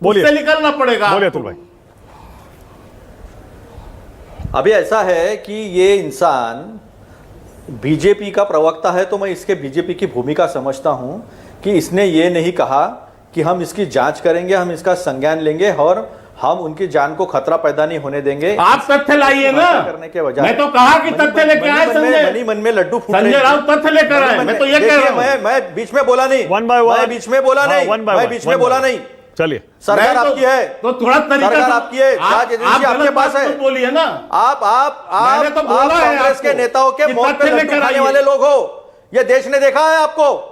उससे निकलना पड़ेगा। बोलिए अतुल भाई। अभी ऐसा है कि ये इंसान बीजेपी का प्रवक्ता है, तो मैं इसके बीजेपी की भूमिका समझता हूं कि इसने ये नहीं कहा कि हम इसकी जांच करेंगे, हम इसका संज्ञान लेंगे और हम उनकी जान को खतरा पैदा नहीं होने देंगे। आप तथ्य लाइए ना, करने के बजाय मैं तो कहा कि तथ्य लेके आए संजय, मन में लड्डू फूट संजय राउत तथ्य लेकर आए। मैं तो ये कह रहा हूं, मैं बीच में बोला नहीं, वन बाय वन, मैं बीच में बोला नहीं, मैं बीच में बोला नहीं। चलिए, सरकार आपकी है तो थोड़ा तरीका सरकार आपकी है, जांच एजेंसी आपके पास है। बोलिए ना, आप मैंने तो बोला है कांग्रेस के आपको नेताओं के कि मौत पे तथ्य लड्डू लेकर खाने आइए। वाले लोग हो, ये देश ने देखा है आपको।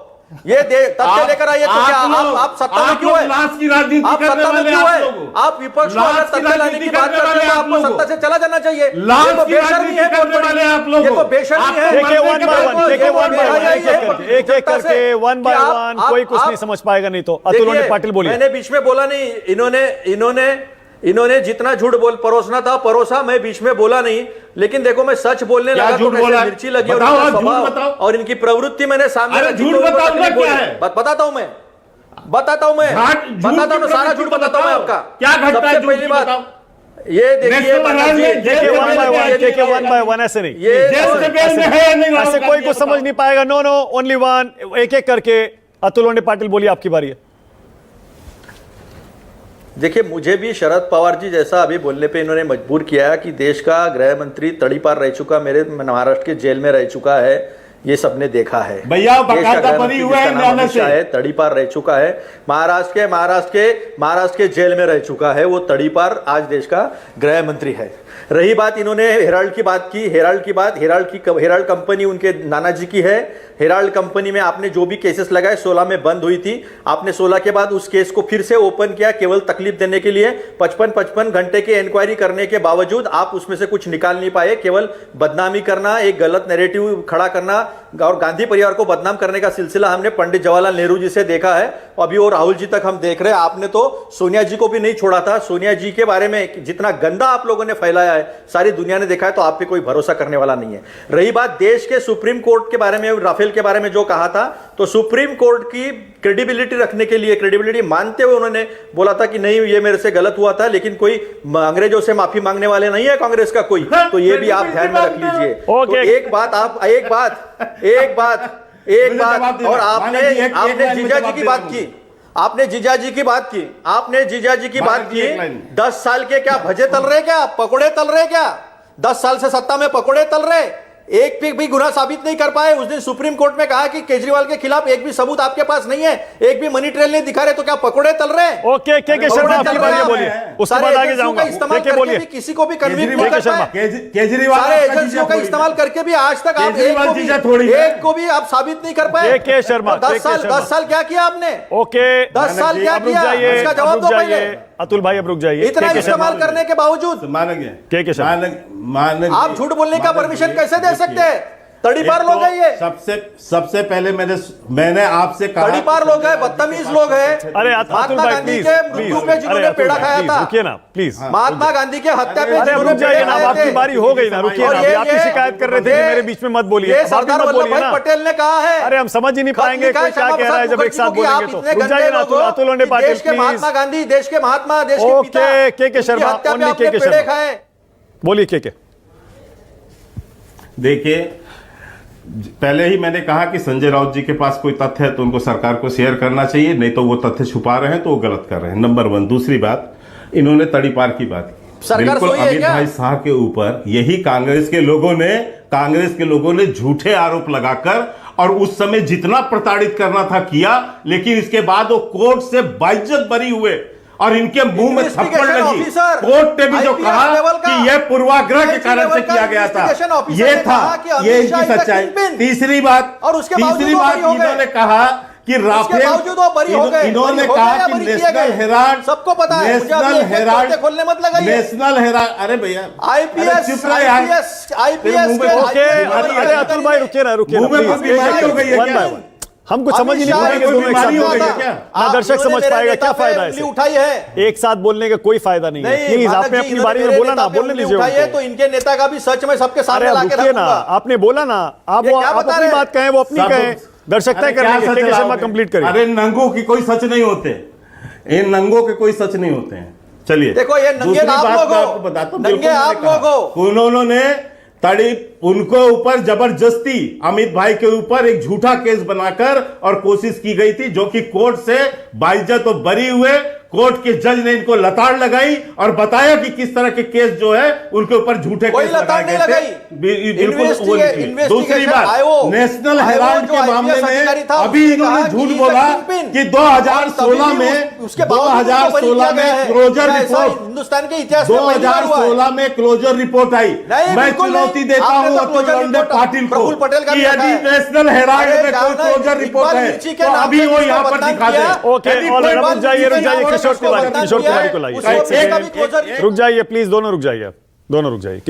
ये तथ्य लेकर आइए तो क्या आप सत्ता में क्यों है? लाश की राजनीति आप करने सत्ता में वाले क्यों आप है? लोग, आप विपक्ष को लाश अगर की सत्ता लाने राजनीति की बात करने करते वाले हैं तो आप आपको लोग सत्ता से चला जाना चाहिए। लाश ये तो की बेशर्मी राजनीति है, करने वाले आप लोग, ये तो बेशर्मी है। एक एक वन बाय वन, कोई कुछ नहीं समझ पाएगा। नहीं तो अतुल पाटिल बोलिए। मैंने बीच में बोला नहीं, इन्होंने जितना झूठ बोल परोसना था परोसा, मैं बीच में बोला नहीं। लेकिन देखो मैं सच बोलने लगा तो कैसे मिर्ची लगी और इनका स्वभाव और इनकी प्रवृत्ति मैंने सामने रखी। झूठ बताओ ना, क्या है? बताता हूं मैं सारा झूठ बताता हूं मैं आपका। क्या घटना है? पहली बात ये देखिए, वन बाय वन ऐसे नहीं, ये ऐसे कोई कुछ समझ नहीं पाएगा। नो नो, ओनली वन, एक एक करके। अतुल पाटिल बोलिए, आपकी बारी है। देखिए, मुझे भी शरद पवार जी जैसा अभी बोलने पे इन्होंने मजबूर किया है कि देश का गृह मंत्री तड़ीपार रह चुका, मेरे महाराष्ट्र के जेल में रह चुका है, ये सबने देखा है भैया। बकायदा बरी हुए हैं, तड़ीपार रह चुका है, महाराष्ट्र के जेल में रह चुका है, वो तड़ीपार आज देश का गृह मंत्री है। रही बात, इन्होंने हेराल्ड की बात की, हेराल्ड कंपनी उनके नाना जी की है। हेराल्ड कंपनी में आपने जो भी केसेस लगाए 16 में बंद हुई थी, आपने 16 के बाद उस केस को फिर से ओपन किया केवल तकलीफ देने के लिए। 55 घंटे की इंक्वायरी करने के बावजूद आप उसमें से कुछ निकाल नहीं पाए, केवल बदनामी करना, एक गलत नैरेटिव खड़ा करना और गांधी परिवार को बदनाम करने का सिलसिला हमने पंडित जवाहरलाल नेहरू जी से देखा है, अभी और राहुल जी तक हम देख रहे हैं। आपने तो सोनिया जी को भी नहीं छोड़ा था। सोनिया जी के बारे में जितना गंदा आप लोगों ने फैलाया है सारी दुनिया ने देखा है, तो आप पे कोई भरोसा करने वाला नहीं है। रही बात देश के सुप्रीम कोर्ट के बारे में, राफेल के बारे में जो कहा था, तो सुप्रीम कोर्ट की क्रेडिबिलिटी रखने के लिए, क्रेडिबिलिटी मानते हुए उन्होंने बोला था कि नहीं ये मेरे से गलत हुआ था, लेकिन कोई अंग्रेजों से माफी मांगने वाले नहीं है कांग्रेस का कोई, तो ये भी आप ध्यान में रख लीजिए। तो एक बात और आपने जीजाजी की बात की, आपने जीजाजी की बात की 10 साल के क्या भजे तल रहे, क्या पकोड़े तल रहे, क्या 10 साल से सत्ता में पकोड़े तल रहे, एक भी गुनाह साबित नहीं कर पाए। उस दिन सुप्रीम कोर्ट में कहा कि केजरीवाल के खिलाफ एक भी सबूत आपके पास नहीं है, एक भी मनी ट्रेल नहीं दिखा रहे, तो क्या पकोड़े तल रहे? ओके, के शर्मा आपकी बारी, बोलिए, उसके बाद आगे जाऊंगा। के बोलिए, किसी को भी कन्विंस नहीं कर पाए, केजरीवाल सारे एजेंसियों का इस्तेमाल करके भी आज तक आप एक को भी आप साबित नहीं कर पाए। के शर्मा, 10 साल क्या किया आपने? ओके, 10 साल क्या किया, उसका जवाब दो पहले। अतुल भाई अब रुक जाइए। इतना इस्तेमाल करने के बावजूद आप झूठ बोलने का परमिशन कैसे दे सकते हैं? तड़ीपार लोग हैं ये। सबसे पहले मैंने आपसे कहा, तड़ीपार लोग हैं, बदतमीज लोग हैं। अरे महात्मा गांधी के मृत्यु पे जिन्होंने पेड़ा खाया था, रुकिए ना प्लीज। महात्मा गांधी के हत्या पे जिन्होंने रुक जाइए ना, आपकी बारी हो गई ना, रुकिए ना। आपकी शिकायत कर रहे थे कि मेरे बीच में मत बोलिए, सरदार वल्लभ भाई पटेल ने कहा है। अरे हम समझ ही नहीं पाएंगे कोई क्या कह रहा है जब एक साथ बोलेंगे तो। रुक जाइए ना अतुल पाटिल, देश के महात्मा गांधी, देश के महात्मा, देश के पिता, के शर्मा, ओनली के शर्मा, बोलिए। के देखिए, पहले ही मैंने कहा कि संजय राउत जी के पास कोई तथ्य है तो उनको सरकार को शेयर करना चाहिए, नहीं तो वो तथ्य छुपा रहे हैं तो वो गलत कर रहे हैं, नंबर 1। दूसरी बात, इन्होंने तड़ीपार की बात की, बिल्कुल अमित भाई शाह के ऊपर यही कांग्रेस के लोगों ने झूठे आरोप लगाकर और उस समय जितना प्रताड़ित करना था किया, लेकिन इसके बाद वो कोर्ट से बाइज्जत बरी हुए और इनके मुंह में थप्पड़ लगी। कोर्ट ने भी जो कहा कि यह पूर्वाग्रह के कारण से किया गया था, ये था, ये इनकी सच्चाई। तीसरी बात इन्होंने कहा कि राफेल, इन्होंने कहा कि नेशनल हेराल्ड, सबको पता है, नेशनल हेराल्ड, अरे भैया आईपीएस, अरे अतुल भाई रुकिए ना, हम कुछ समझ ही नहीं पाएंगे दोनों एक साथ बोलेंगे क्या ना, दर्शक समझ पाएगा क्या फायदा है उठाई है, एक साथ बोलने का कोई फायदा नहीं है। प्लीज आपने अपनी बारी में बोला ना, बोलने दीजिए। तो इनके नेता का भी सच में सबके सामने लाके रखूंगा। आपने बोला ना, आप अपनी बात कहें, वो अपनी कहें, दर्शक तय करेंगे। शर्मा कंप्लीट करिए। अरे नंगू की कोई सच नहीं होते, इन नंगों के कोई सच नहीं होते हैं। चलिए देखो, ये नंगे दूसरी आप बात लोग मैं हो। आपको बताता हूं, नंगे बिल्कुल आप मैंने कहा। लोग हो। उन्होंने उनको ऊपर जबरदस्ती अमित भाई के ऊपर एक झूठा केस बनाकर और कोशिश की गई थी, जो कि कोर्ट से बाइज्जत तो बरी हुए। कोर्ट के जज ने इनको लताड़ लगाई और बताया कि किस तरह के केस जो है उनके ऊपर झूठे कोई केस लताड़ लगाए नहीं गए लगाई। थे। बिल्कुल वो निकली। दूसरी इन्वेस्टिगेशन बात, आयोग, नेशनल आयोग हेराल्ड जो के IPS मामले अधिकारी में था, अभी उसने इन्होंने कहा झूठ कि बोला किंगपिन। कि और 2016 तभी में भी उसके बावजूद उसको बरी किया गया है। 2016 में क्लोजर क्या ऐसा रिपोर्ट हिंदुस्तान के इतिहास में पहली बार हुआ है? 2016 में क्लोजर रिपोर्ट आई। नहीं, मैं बिल्कुल चुनौती नहीं। देता आपने हूं तो अतुल क्लोजर लंडे रिपोर्ट पाटिल को प्रफुल्ल पटेल का कि भी यदि रखा है। नेशनल हेराल्ड अरे में कोई जाना, क्लोजर रिपोर्ट इकबाल है मिर्ची के तो नाम अभी से वो जिसको यहाँ पर बदनाम दिखा किया। दे। ओके, यदि और कोई रुक बात जाइए, किसी रुक जाइए, के किशोर नाम पर तिवारी को लाइए, उसको किशोर उसका तिवारी को भी लाइए। क्लोजर- रुक जाइए प्लीज, दोनों रुक जाइए, दोनों रुक जाइए।